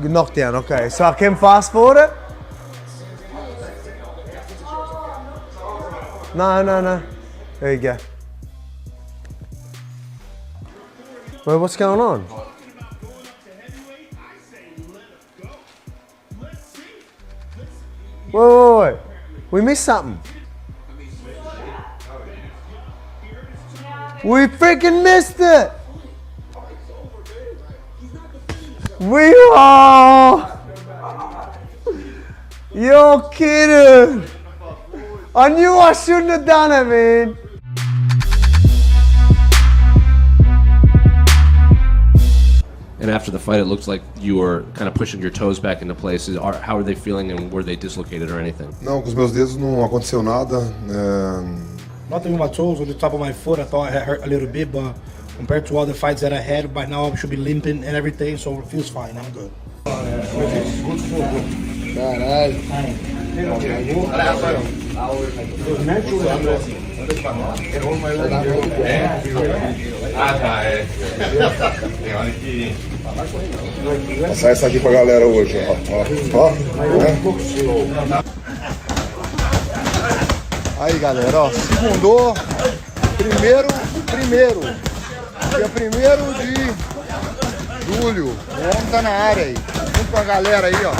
knockdown, okay. So I can fast forward it? No. There you go. Well, what's going on? Wait. We missed something. We freaking missed it! We are! You're kidding! I knew I shouldn't have done it, man. And after the fight, it looked like you were kind of pushing your toes back into place. How are they feeling, and were they dislocated or anything? Não, com os meus dedos não aconteceu nada. Nothing with my toes, on the top of my foot. I thought it hurt a little bit, but compared to all the fights that I had, by now I should be limping and everything, so it feels fine. I'm good. Caralho. Passar essa aqui pra galera hoje, ó. Aí, galera, ó, segundou, primeiro, dia 1º de julho, o homem tá na área aí, junto com a galera aí, ó,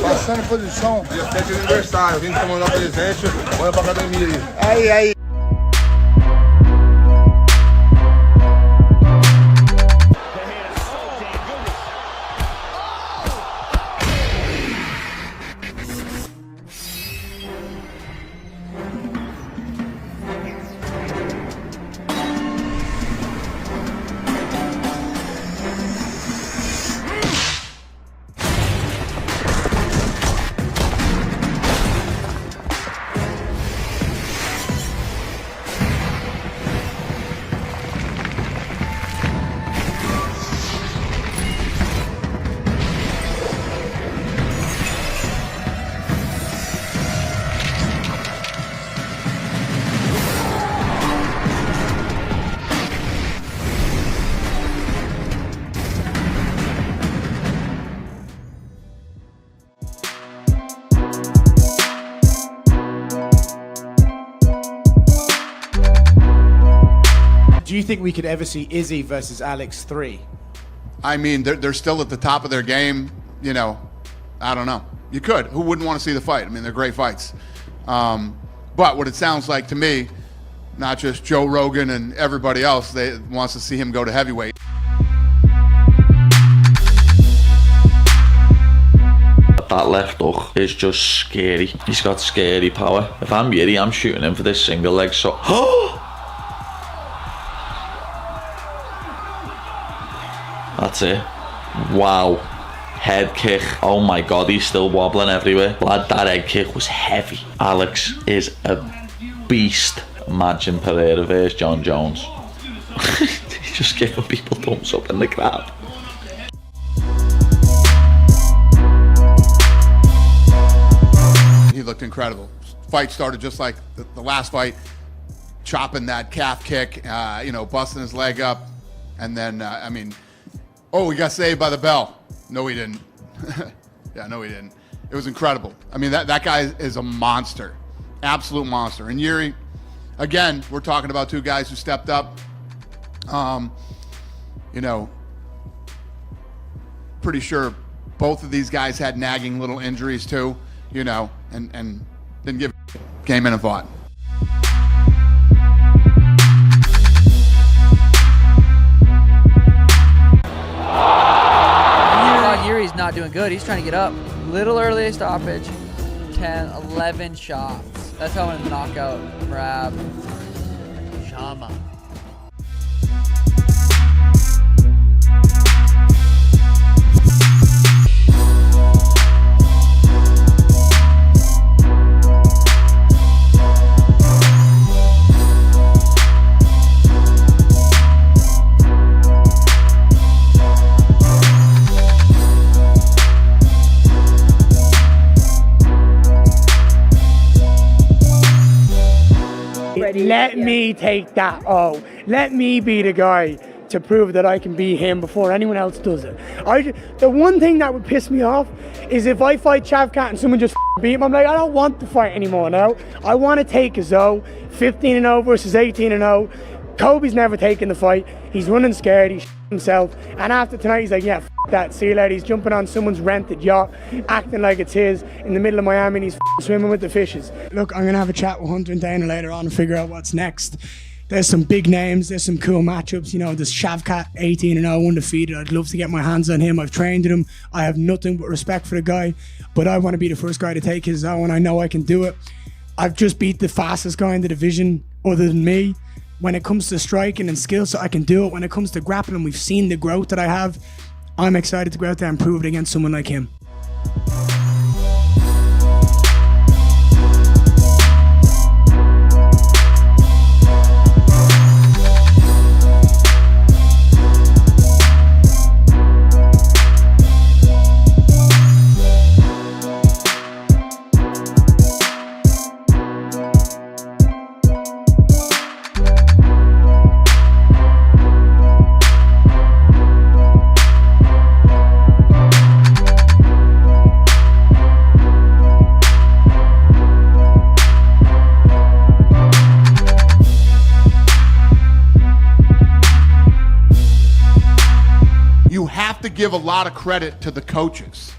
passando posição. Dia 7 de aniversário, vim te mandar presente, bora pra academia aí. Aí. Do you think we could ever see Izzy versus Alex 3? I mean, they're still at the top of their game. You know, I don't know. You could. Who wouldn't want to see the fight? I mean, they're great fights. But what it sounds like to me, not just Joe Rogan and everybody else, they wants to see him go to heavyweight. That left hook is just scary. He's got scary power. If I'm Yiri, I'm shooting him for this single leg shot. That's it. Wow. Head kick. Oh my god, he's still wobbling everywhere. Lad, that head kick was heavy. Alex is a beast. Imagine Pereira versus Jon Jones. He's just giving people thumbs up in the crowd. He looked incredible. Fight started just like the last fight, chopping that calf kick, you know, busting his leg up. And then, I mean, oh, he got saved by the bell. No, he didn't. Yeah, no, he didn't. It was incredible. I mean, that guy is a monster, absolute monster. And Yuri, again, we're talking about two guys who stepped up. You know, pretty sure both of these guys had nagging little injuries too, you know, and didn't give a came in and fought. Yuri's not doing good. He's trying to get up. Little early stoppage. 10, 11 shots. That's how I'm going to knock out Rab Shama. Let me take that. Oh, let me be the guy to prove that I can beat him before anyone else does it. The one thing that would piss me off is if I fight Shavkat and someone just beat him. I'm like, I don't want the fight anymore now. I want to take a Zoe, 15-0 versus 18-0. Kobe's never taken the fight. He's running scared. He's himself. And after tonight, he's like, yeah, that. See you later. He's jumping on someone's rented yacht, acting like it's his in the middle of Miami, and he's swimming with the fishes. Look, I'm going to have a chat with Hunter and Dana later on and figure out what's next. There's some big names. There's some cool matchups. You know, there's Shavkat, 18-0, undefeated. I'd love to get my hands on him. I've trained him. I have nothing but respect for the guy, but I want to be the first guy to take his own. I know I can do it. I've just beat the fastest guy in the division other than me. When it comes to striking and skill, so I can do it. When it comes to grappling, we've seen the growth that I have. I'm excited to go out there and prove it against someone like him. To give a lot of credit to the coaches.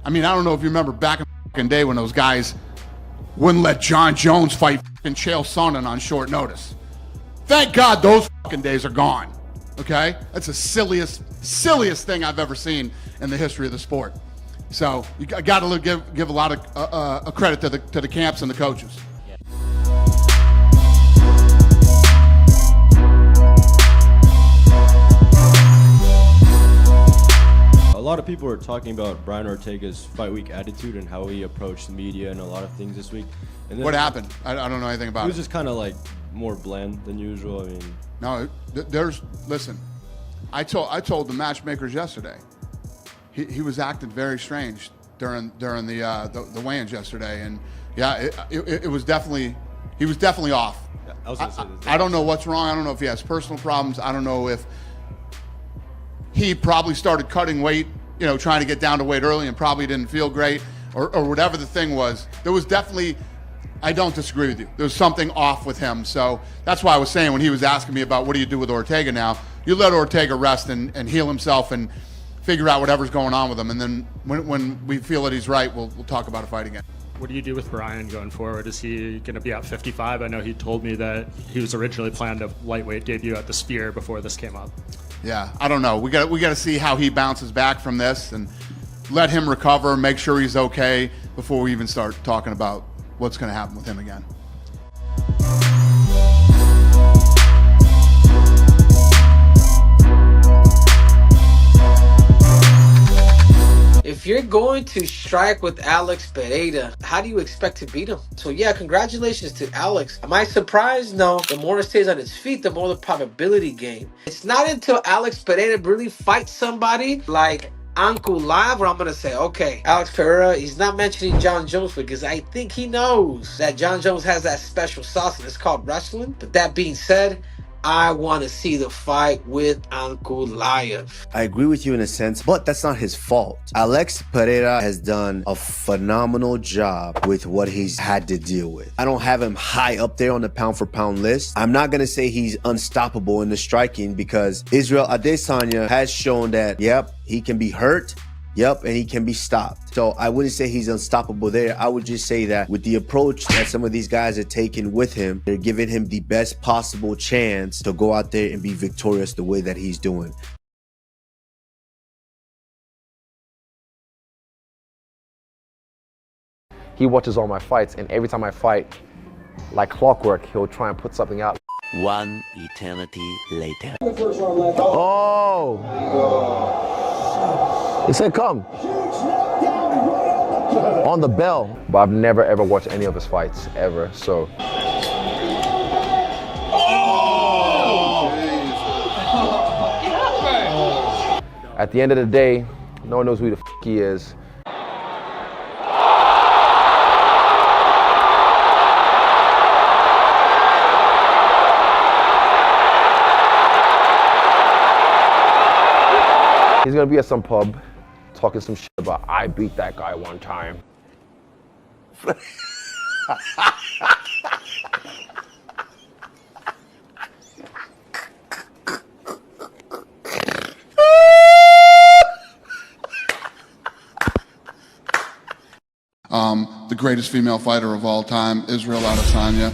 I mean, I don't know if you remember back in the day when those guys wouldn't let Jon Jones fight Chael Sonnen on short notice. Thank God those days are gone. Okay, that's the silliest thing I've ever seen in the history of the sport. So you got to give a lot of credit to the camps and the coaches. A lot of people are talking about Brian Ortega's fight week attitude and how he approached the media and a lot of things this week. And what happened? I don't know anything about it. He was just kind of like more bland than usual. I mean, no, listen, I told the matchmakers yesterday, he was acting very strange during the weigh-ins yesterday, and yeah, it was definitely, he was definitely off. Yeah, I was gonna say this. I don't know what's wrong. I don't know if he has personal problems. I don't know if he probably started cutting weight, you know, trying to get down to weight early and probably didn't feel great, or whatever the thing was. There was definitely, I don't disagree with you, there was something off with him. So that's why I was saying when he was asking me about what do you do with Ortega now, you let Ortega rest and heal himself and figure out whatever's going on with him. And then when we feel that he's right, we'll talk about a fight again. What do you do with Brian going forward? Is he going to be at 55? I know he told me that he was originally planned a lightweight debut at the Sphere before this came up. Yeah, I don't know. We got to see how he bounces back from this and let him recover, make sure he's okay before we even start talking about what's going to happen with him again. If you're going to strike with Alex Pereira, how do you expect to beat him? So yeah, congratulations to Alex. Am I surprised? No. The more it stays on its feet, the more the probability game. It's not until Alex Pereira really fights somebody like Ankulaev where I'm going to say, okay, Alex Pereira, he's not mentioning Jon Jones because I think he knows that Jon Jones has that special sauce and it's called wrestling. But that being said, I want to see the fight with Ankulaev. I agree with you in a sense, but that's not his fault. Alex Pereira has done a phenomenal job with what he's had to deal with. I don't have him high up there on the pound-for-pound list. I'm not going to say he's unstoppable in the striking because Israel Adesanya has shown that, yep, he can be hurt. Yep, and he can be stopped. So I wouldn't say he's unstoppable there. I would just say that with the approach that some of these guys are taking with him, they're giving him the best possible chance to go out there and be victorious the way that he's doing. He watches all my fights, and every time I fight, like clockwork, he'll try and put something out. One eternity later. Oh! He said, come. On the bell. But I've never ever watched any of his fights, ever, so. At the end of the day, no one knows who the f he is. He's gonna be at some pub talking some shit about I beat that guy one time. The greatest female fighter of all time, Israel Adesanya.